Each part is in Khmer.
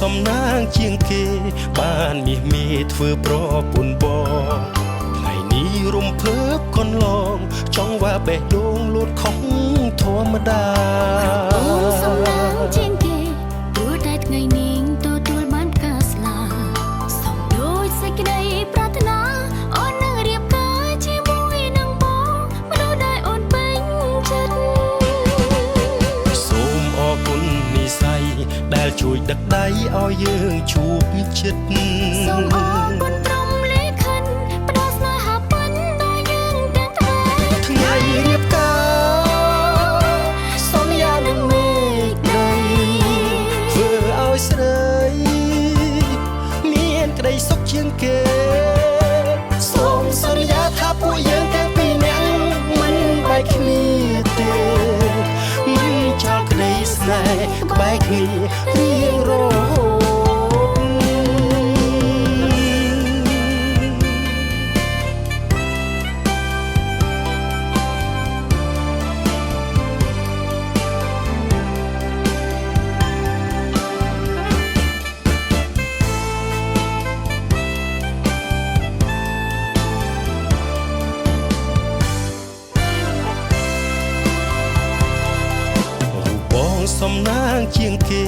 សំណាងជាងគេបានមាសមេធ្វើប្រពន្ធបងថ្ងៃនេះរំភើបកន្លងចង់ว่าបេះដូងលូតខុសធម្មតាអូនសំណាងជាងគេព្រោះតែថ្ងៃនេះទទួលបានការស្លាសំដូចសេចក្តីប្រាថ្នាអូននឹងរៀបការជាមួយនឹងបងមនុស្សដែលអូនពេញចិត្តសូមអរគុណនិស្ស័យដែលជួយដឹកដៃឲ្យយើងជួបចិត្តសូមអរគុណព្រមលេខិនផ្ដល់ស្នេហាពិនដល់យើងទាំងថ្ងៃរៀបការសន្យានឹងមេឃដីធ្វើឲ្យស្រីមានក្តីសុខជាងគេសូមសន្យាថាពួកយើងទាំងពីរនាក់មិនបែកគ្នាទេមិនចោលក្តីស្នេហ៍ក្បែរគ្នារៀងរហូតសំណាងជាងគេ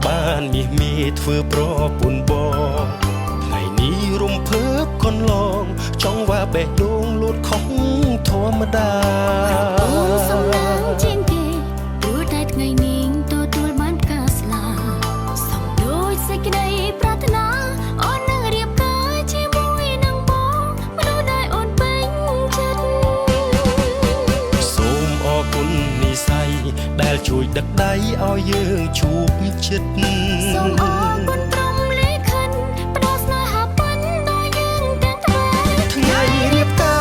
បានមាសមេធ្វើប្រពន្ធបងថ្ងៃនេះរំភើបកន្លងចង់ว่าបេះដូងលូតខុសធម្មតាអូនសំណាងជាងគេព្រោះតែថ្ងៃនេះទទួលបានការស្លាសំដូចសេចក្តីប្រាថ្នាអូននឹងរៀបការជាមួយនឹងបងមនុស្សដែលអូនពេញចិត្តសូមអរគុណនិស្ស័យដែលជួយដឹកដៃឲ្យយើងជួបចិត្តសូមអរគុណព្រមលេខិនផ្ដល់ស្នេហាពិនដល់យើងទាំងថ្ងៃរៀបកា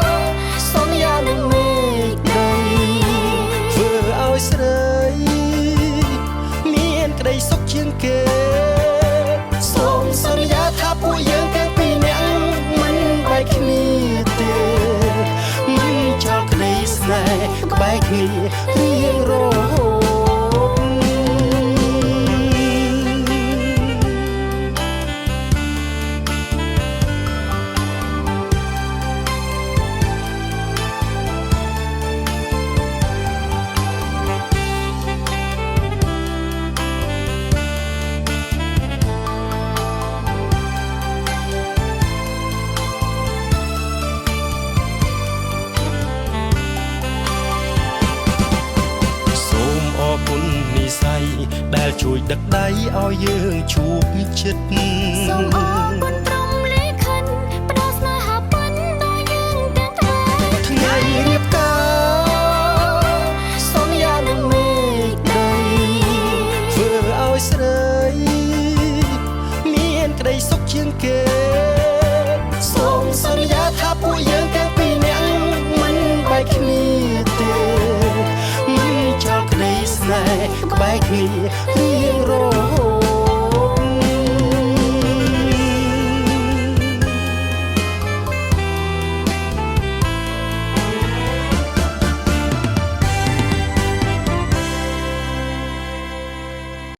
រសន្យានឹងមេឃដីធ្វើឲ្យស្រីមានក្តីសុខជាងគេសូមសន្យាថាពួកយើងទាំងពីរនាក់មិនបែកគ្នាទេមិនចោលក្តីស្នេហ៍ក្បែរគ្នារៀងរហូតនិស្ស័យដែលជួយដឹកដៃឲ្យយើងជួបចិត្តសូមអរគុណ